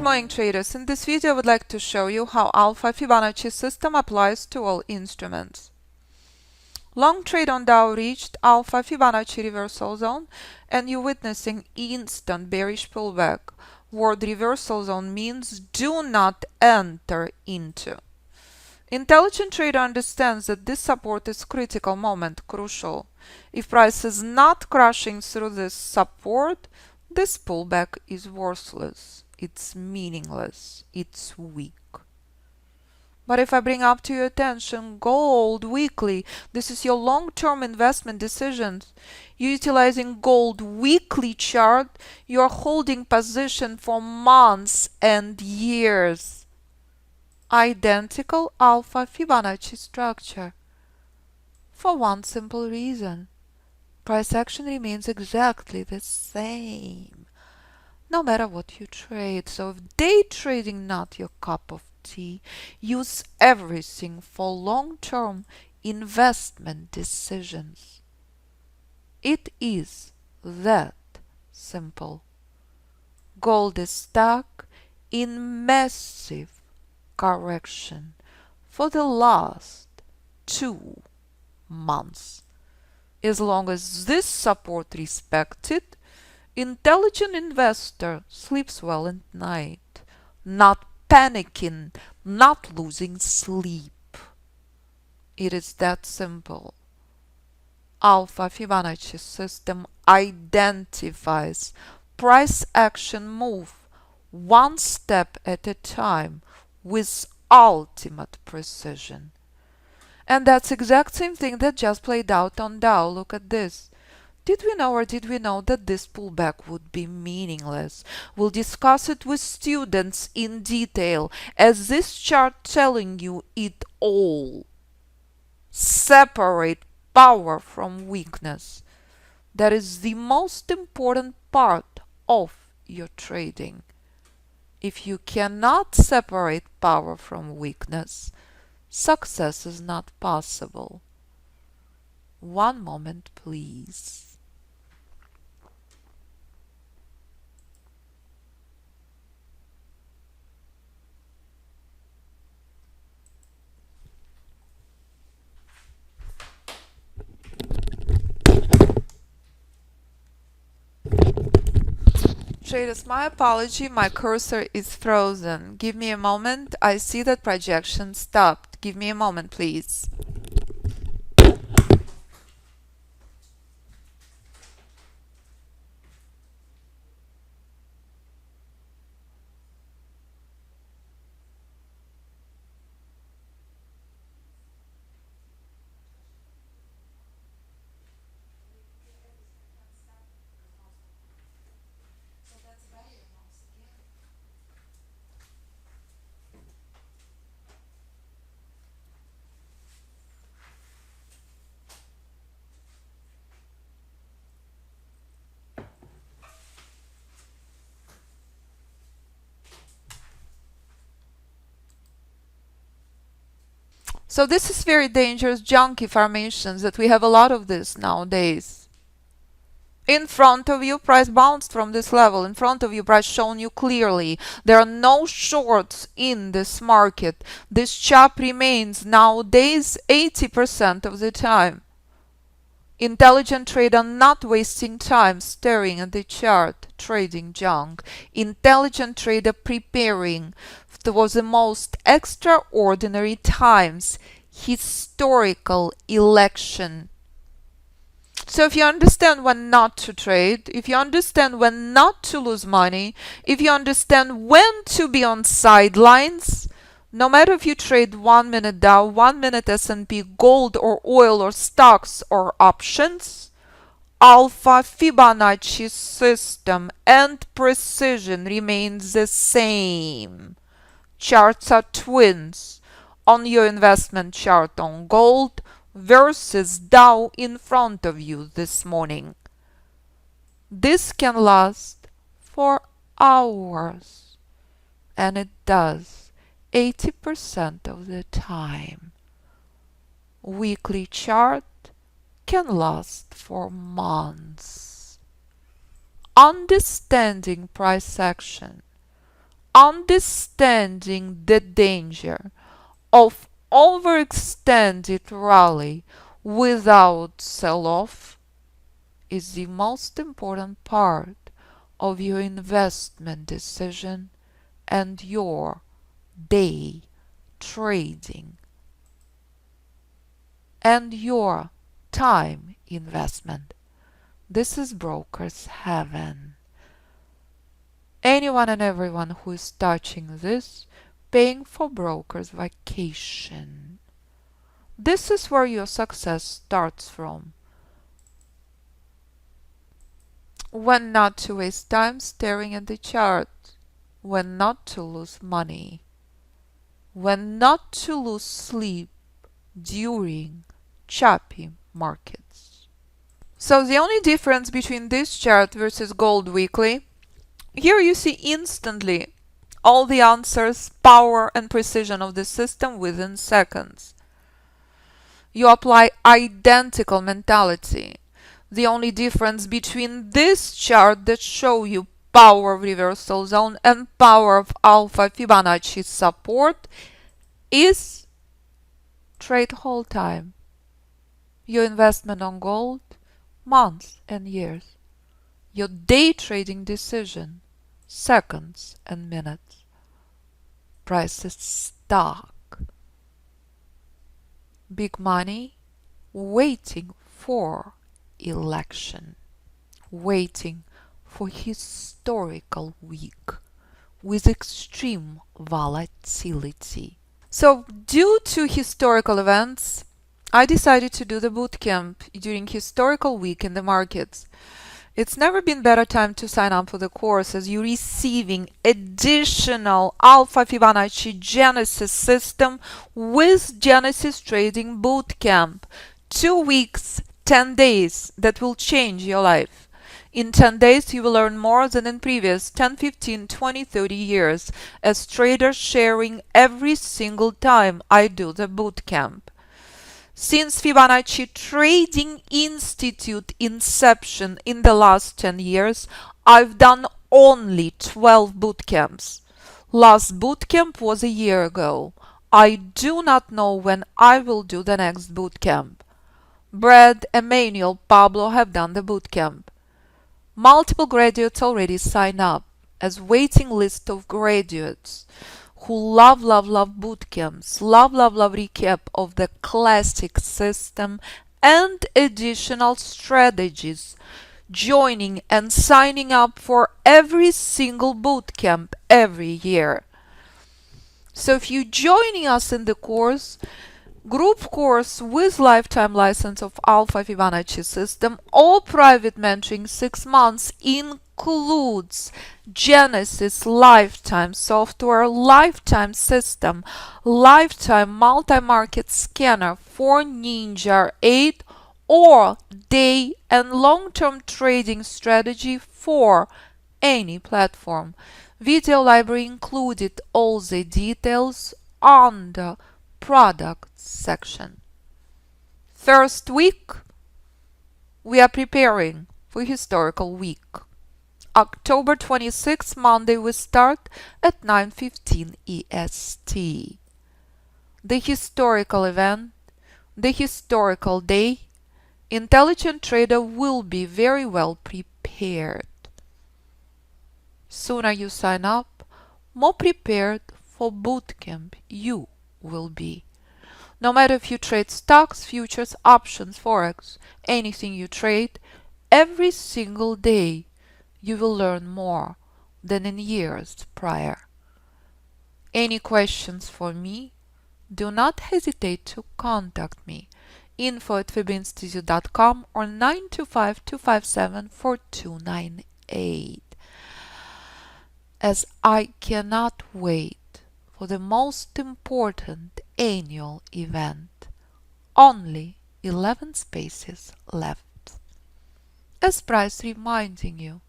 morning, traders. In this video I would like to show you how Alpha Fibonacci system applies to all instruments. Long trade on Dow reached Alpha Fibonacci reversal zone and you're witnessing instant bearish pullback. Word reversal zone means do not enter into. Intelligent trader understands that this support is critical moment, crucial. If price is not crashing through this support, this pullback is worthless. It's meaningless. It's weak. But if I bring up to your attention gold weekly, this is your long-term investment decisions. You're utilizing gold weekly chart, you're holding position for months and years. Identical Alpha Fibonacci structure. For one simple reason. Price action remains exactly the same, no matter what you trade. So if day trading not your cup of tea, use everything for long-term investment decisions. It is that simple. Gold is stuck in massive correction for the last 2 months. As long as this support respected, intelligent investor sleeps well at night, not panicking, not losing sleep. It is that simple. Alpha Fibonacci system identifies price action move one step at a time with ultimate precision. And that's exact same thing that just played out on Dow. Look at this. Did we know or did we know that this pullback would be meaningless? We'll discuss it with students in detail, as this chart telling you it all. Separate power from weakness. That is the most important part of your trading. If you cannot separate power from weakness, success is not possible. One moment, please. Traders, my apology, my cursor is frozen. Give me a moment. I see that projection stopped. Give me a moment, please. So this is very dangerous junky formations that we have a lot of this nowadays. In front of you, price bounced from this level. In front of you, price shown you clearly. There are no shorts in this market. This chop remains nowadays 80% of the time. Intelligent trader not wasting time staring at the chart, trading junk. Intelligent trader preparing for the most extraordinary times, historical election. So if you understand when not to trade, if you understand when not to lose money, if you understand when to be on sidelines, no matter if you trade 1 minute Dow, 1 minute S&P, gold or oil or stocks or options, Alpha Fibonacci system and precision remains the same. Charts are twins. On your investment chart on gold versus Dow in front of you this morning. This can last for hours, and it does 80% of the time. Weekly chart can last for months. Understanding price action, understanding the danger of overextended rally without sell-off is the most important part of your investment decision and your day trading and your time investment. This is broker's heaven. Anyone and everyone who is touching this, paying for broker's vacation. This is where your success starts from. When not to waste time staring at the chart, when not to lose money, when not to lose sleep during choppy markets. So the only difference between this chart versus gold weekly, here you see instantly all the answers, power and precision of the system within seconds. You apply identical mentality. The only difference between this chart that show you power of reversal zone and power of Alpha Fibonacci support is trade hold time. Your investment on gold, months and years. Your day trading decision, seconds and minutes. Price is stock. Big money waiting for election, waiting for historical week with extreme volatility. So due to historical events, I decided to do the bootcamp during historical week in the markets. It's never been better time to sign up for the course as you're receiving additional Alpha Fibonacci Genesis system with Genesis Trading Bootcamp. 2 weeks, 10 days that will change your life. In 10 days, you will learn more than in previous 10, 15, 20, 30 years as traders sharing every single time I do the bootcamp. Since Fibonacci Trading Institute inception in the last 10 years, I've done only 12 bootcamps. Last bootcamp was a year ago. I do not know when I will do the next bootcamp. Brad, Emmanuel, Pablo have done the bootcamp. Multiple graduates already signed up as waiting list of graduates who love bootcamps, love recap of the classic system and additional strategies, joining and signing up for every single bootcamp every year. So if you're joining us in the course, group course with lifetime license of Alpha Fibonacci system, all private mentoring 6 months includes Genesis lifetime software, lifetime system, lifetime multi-market scanner for Ninja 8 or day and long-term trading strategy for any platform. Video library included all the details on the product section. First week, we are preparing for historical week. October 26th, Monday, we start at 9:15 EST. The historical event, the historical day, intelligent trader will be very well prepared. Sooner you sign up, more prepared for bootcamp you will be. No matter if you trade stocks, futures, options, Forex, anything you trade, every single day you will learn more than in years prior. Any questions for me? Do not hesitate to contact me. info@fibinstitute.com or 925-257-4298. As I cannot wait for the most important annual event. Only 11 spaces left. As price reminding you,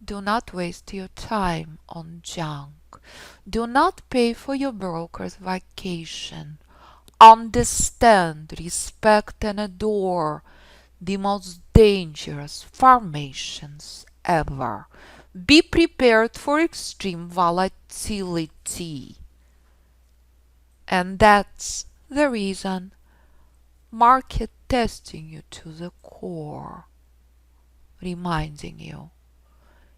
do not waste your time on junk. Do not pay for your broker's vacation. Understand, respect and adore the most dangerous formations ever. Be prepared for extreme volatility. And that's the reason market testing you to the core, reminding you,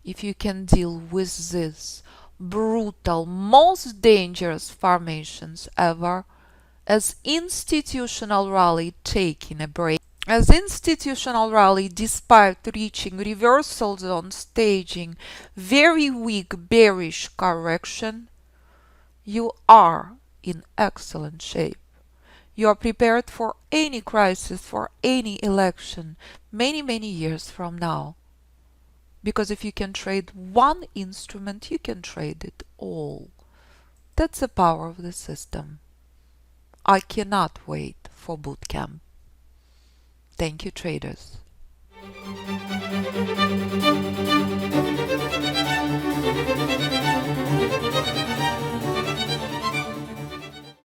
if you can deal with this brutal, most dangerous formations ever, as institutional rally taking a break, as institutional rally despite reaching reversal zone staging very weak bearish correction, you are in excellent shape. You are prepared for any crisis, for any election, many years from now. Because if you can trade one instrument, you can trade it all. That's the power of the system. I cannot wait for bootcamp. Thank you, traders.